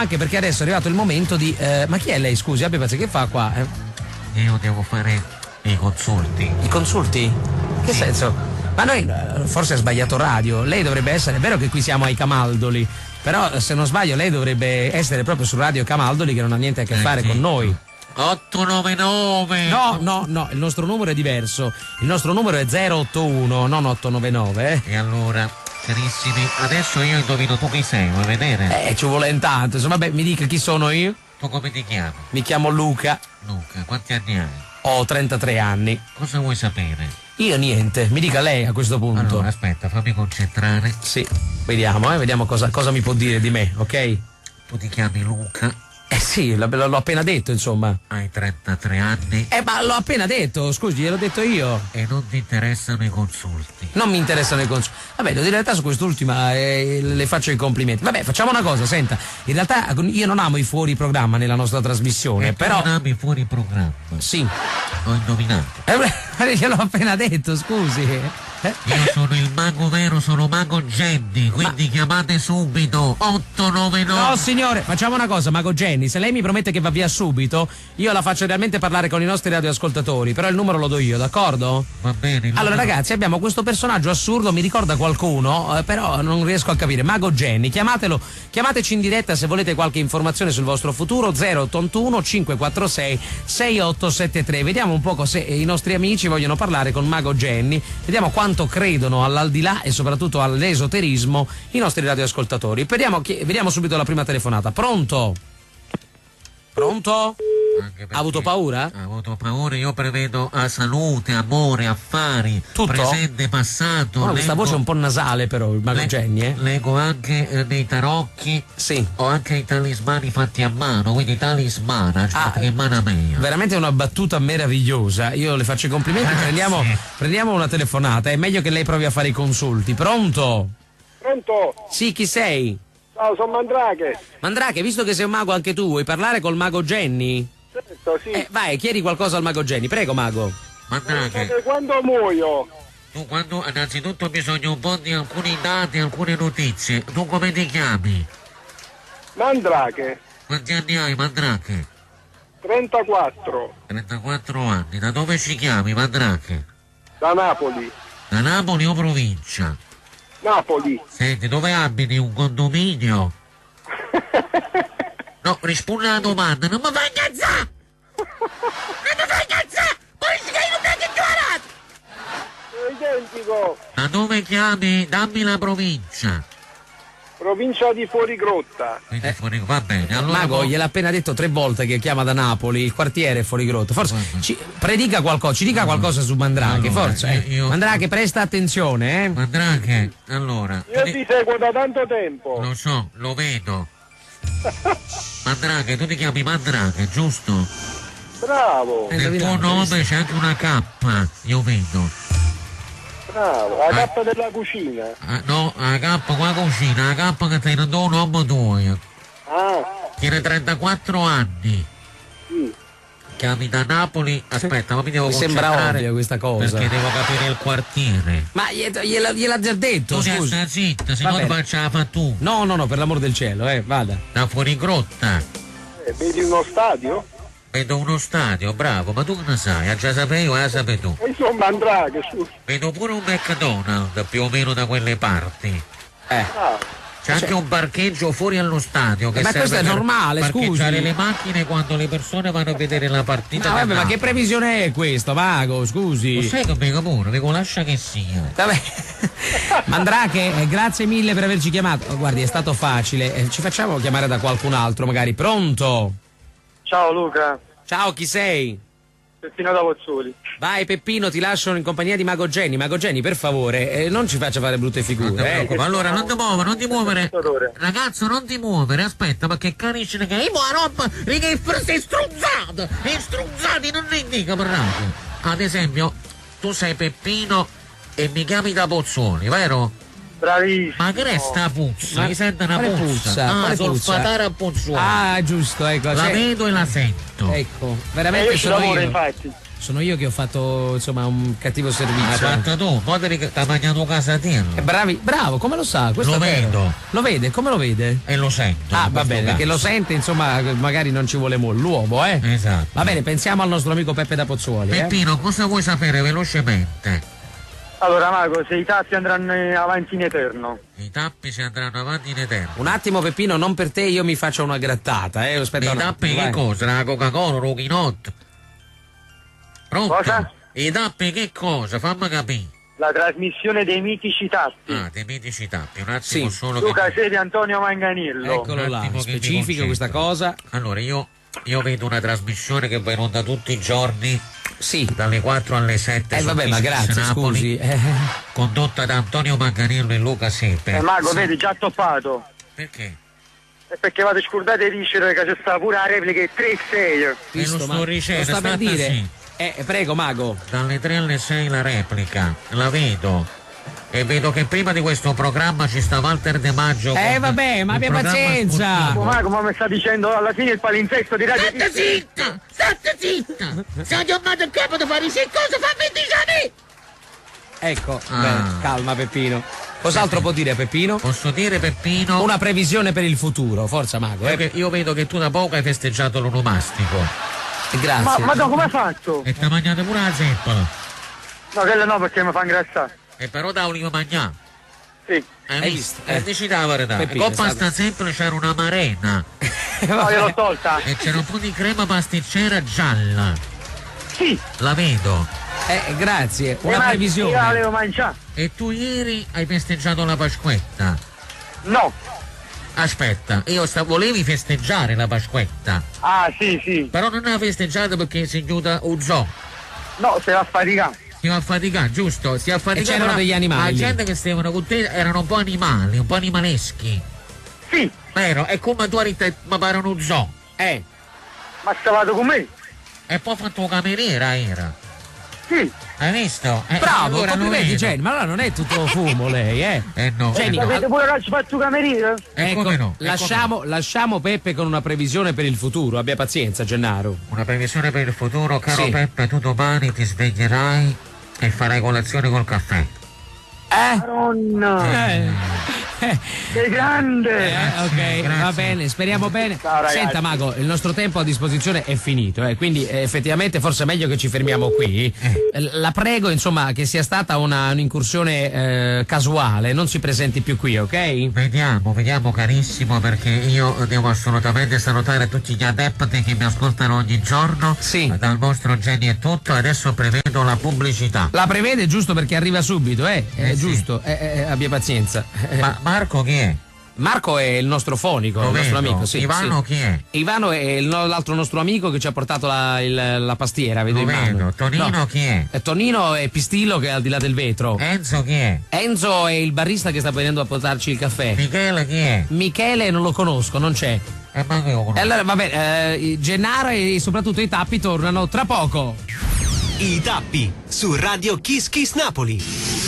anche perché adesso è arrivato il momento di ma chi è lei, scusi, abbia pazienza, che fa qua? Io devo fare i consulti. I consulti? Che senso? Ma noi forse ha sbagliato radio, lei dovrebbe essere, è vero che qui siamo ai Camaldoli, però se non sbaglio lei dovrebbe essere proprio su Radio Camaldoli, che non ha niente a che fare con noi. 899. No, il nostro numero è diverso. Il nostro numero è 081, non 899. E allora, carissimi, adesso io indovino tu chi sei, vuoi vedere? Ci vuole intanto. Insomma, vabbè, mi dica chi sono io? Tu come ti chiami? Mi chiamo Luca. Luca, quanti anni hai? Ho 33 anni. Cosa vuoi sapere? Io niente, mi dica lei a questo punto. Allora, aspetta, fammi concentrare. Sì, vediamo cosa mi può dire di me, ok? Tu ti chiami Luca? Sì, l'ho appena detto, insomma. Hai 33 anni? Ma l'ho appena detto, scusi, gliel'ho detto io. E non ti interessano i consulti? Non mi interessano i consulti. Vabbè, devo dire in realtà su quest'ultima le faccio i complimenti. Vabbè, facciamo una cosa, senta, in realtà io non amo i fuori programma nella nostra trasmissione, però... non ami fuori programma? Sì. Ho indovinato. Gliel'ho appena detto, scusi. Io sono il mago vero, sono mago Jenny, quindi chiamate subito 899. No signore, facciamo una cosa, mago Jenny, se lei mi promette che va via subito, io la faccio realmente parlare con i nostri radioascoltatori, però il numero lo do io, d'accordo? Va bene. Allora ragazzi, abbiamo questo personaggio assurdo, mi ricorda qualcuno, però non riesco a capire. Mago Jenny, chiamateci in diretta se volete qualche informazione sul vostro futuro. 081 546 6873. Vediamo un poco se i nostri amici vogliono parlare con Mago Jenny, vediamo quanto credono all'aldilà e soprattutto all'esoterismo i nostri radioascoltatori. Vediamo subito la prima telefonata. Pronto? Ha avuto paura? Ha avuto paura, io prevedo a salute, amore, affari, tutto? Presente, passato. Questa voce è un po' nasale però, il mago Jenny, Leggo anche dei tarocchi. Sì. Ho anche i talismani fatti a mano, quindi talismana, che mana mia. Veramente una battuta meravigliosa. Io le faccio i complimenti. Prendiamo una telefonata. È meglio che lei provi a fare i consulti. Pronto? Sì, chi sei? Ciao, sono Mandrake. Mandrake, visto che sei un mago anche tu, vuoi parlare col mago Jenny? Certo, sì. Vai, chiedi qualcosa al mago Jenny, prego mago. Mandrake. Quando muoio? Tu innanzitutto ho bisogno un po' di alcuni dati, alcune notizie. Tu come ti chiami? Mandrake. Quanti anni hai, Mandrake? 34. 34 anni. Da dove ci chiami, Mandrake? Da Napoli. Da Napoli o provincia? Napoli. Senti, dove abiti? Un condominio? No, rispondi alla domanda, non mi fai incazzare! Non mi fai incazzare! Poi si che non mi hai È identico. Da dove chiami? Dammi la provincia. Provincia di Fuorigrotta. Quindi va bene, allora. Mago, gliel'ha appena detto 3 volte che chiama da Napoli, il quartiere è Fuorigrotta. Forse predica qualcosa, ci dica qualcosa su Mandrake, allora, forse. Mandrake, presta attenzione, Mandrake, allora. Io ti seguo da tanto tempo. Lo so, lo vedo. Mandrake, tu ti chiami Mandrake, giusto? Bravo. Nel tuo nome c'è anche una K, io vedo. Bravo, la K della cucina. No, la K qua cucina, la K che ti do un uomo tuo. Tiene 34 anni. Sì. Chiami da Napoli, aspetta, ma mi devo sembra concentrare ovvio questa cosa. perché devo capire il quartiere. Ma gliel'ha già detto, Tu scusi. sta zitta, se no ti faccio la fattura. No, per l'amor del cielo, vada. Da Fuorigrotta. Vedi uno stadio? Vedo uno stadio, bravo, ma tu che ne sai? A già sapevo, la sapevi tu. E sono Mandrake, su. Vedo pure un McDonald's, più o meno da quelle parti. C'è anche un parcheggio fuori allo stadio che ma serve questo è per normale, parcheggiare scusi. le macchine quando le persone vanno a vedere la partita. No, vabbè, ma che previsione è questa, Mago? Scusi. Lo sai che mica pure, dico lascia che sia. Vabbè. Mandrake, grazie mille per averci chiamato. Guardi, è stato facile. Ci facciamo chiamare da qualcun altro, magari. Pronto? Ciao Luca. Ciao, chi sei? Peppino da Pozzuoli. Vai Peppino, ti lascio in compagnia di Mago Jenny. Mago Jenny, per favore, non ci faccia fare brutte figure. Ma allora non ti muovere. Ragazzo, non ti muovere, aspetta, perché capisci che io la roba che sei struzzato. E struzzati non ne dica per radio. Ad esempio, tu sei Peppino e mi chiami da Pozzuoli, vero? Bravissimo. Ma che resta puzza? Mi sente una puzza? Solfatare a Pozzuoli. Giusto, ecco. La vedo e la sento. Ecco, veramente io ci sono lavoro, io. infatti. Sono io che ho fatto insomma un cattivo Hai servizio. fatto tu, poi ti ha mangiato casatiello. Bravo, come lo sa? Questo Lo è vero. vedo. Lo vede? Come lo vede? E lo sento. Ah, in va questo bene, caso. che lo sente, insomma, magari non ci vuole molto. L'uovo, Esatto. Va bene, pensiamo al nostro amico Peppe da Pozzuoli, Peppino, cosa vuoi sapere velocemente? Allora, Mago, se i tappi andranno avanti in eterno. I tappi si andranno avanti in eterno. Un attimo, Peppino, non per te, io mi faccio una grattata, Aspetta I un tappi attimo, che vai. cosa? La Coca-Cola, Rochinot? Pronto? Cosa? I tappi che cosa? Fammi capire. La trasmissione dei mitici tappi. Ah, dei mitici tappi, un attimo Sì. solo Luca che... Sedi Antonio Manganillo. Eccolo Un là, attimo che mi specifico concentro. questa cosa. Allora, io vedo una trasmissione che va in onda tutti i giorni, Sì. dalle 4 alle 7. su Vabbè, ma Kiss grazie, Napoli, scusi. condotta da Antonio Manganello e Luca Sepe. Mago, vedi, già toppato. Perché? E perché vado scordate di dicere che c'è stata pure la replica 3-6. Visto, lo sto ma- dicendo, lo sta per state dire. sì. Prego, Mago. Dalle 3 alle 6 la replica, la vedo. E vedo che prima di questo programma ci sta Walter De Maggio. con Vabbè, ma il abbia programma pazienza. sportivo. Mago, ma mi sta dicendo alla fine il palinsesto di Radio State zitta! State zitta! Se ho chiamato il capo di fare queste cose, fammi dire Ecco, Ah. bene, calma Peppino. Cos'altro può dire Peppino? Posso dire, Peppino? Una previsione per il futuro, forza Mago. Io vedo che tu da poco hai festeggiato l'onomastico. Grazie. Ma come hai fatto? E ti hai mangiato pure la zeppa. No, quello no, perché mi fa ingrassare. E però da oliva mangià. Sì. Hai visto? Dici la verità. Peppino, Con è stato- pasta semplice c'era una marena. No, io l'ho tolta. E c'era un po' di crema pasticcera gialla. Sì. La vedo. Grazie, una Io la previsione. volevo mangiare. E tu ieri hai festeggiato la Pasquetta. No. Aspetta, volevi festeggiare la Pasquetta. Ah, sì. Però non la festeggiata perché si chiude un zoo. No, se va a faticare. Si va a faticare, giusto? Si va a faticare. c'erano però degli animali. La gente che stavano con te erano un po' animali, un po' animaleschi. Sì. Vero? E come tu eri mi pare uno zoo. Ma stavate con me? E poi fatto cameriera era. Sì. Hai visto? Bravo, allora lo complimenti vedo. Jenny, ma allora non è tutto fumo lei, No. Jenny, Avete pure oggi fatto cameriere? ecco, come no? lasciamo Peppe con una previsione per il futuro, abbia pazienza Gennaro. Una previsione per il futuro, caro Sì. Peppe, tu domani ti sveglierai e farai colazione col caffè. Madonna. Sei grande. Ok, grazie. va bene, speriamo bene. Ciao, ragazzi. Senta Mago, il nostro tempo a disposizione è finito, quindi effettivamente forse è meglio che ci fermiamo qui. La prego, insomma, che sia stata un'incursione casuale, non si presenti più qui, ok? Vediamo carissimo, perché io devo assolutamente salutare tutti gli adepti che mi ascoltano ogni giorno. Sì. Dal vostro genio è tutto, adesso prevedo la pubblicità. La prevede giusto perché arriva subito, è sì. giusto, abbia pazienza. Ma Marco chi è? Marco è il nostro fonico, Lo il nostro vedo. amico, sì. Ivano sì. chi è? Ivano è l'altro nostro amico che ci ha portato la pastiera, vedo Lo in mano. vedo. Tonino No. chi è? Tonino è Pistillo che è al di là del vetro. Enzo chi è? Enzo è il barista che sta venendo a portarci il caffè. Michele chi è? Michele non lo conosco, non c'è. Ma che lo conosco? Allora, vabbè, Gennaro e soprattutto i tappi tornano tra poco. I tappi su Radio Kiss Kiss Napoli.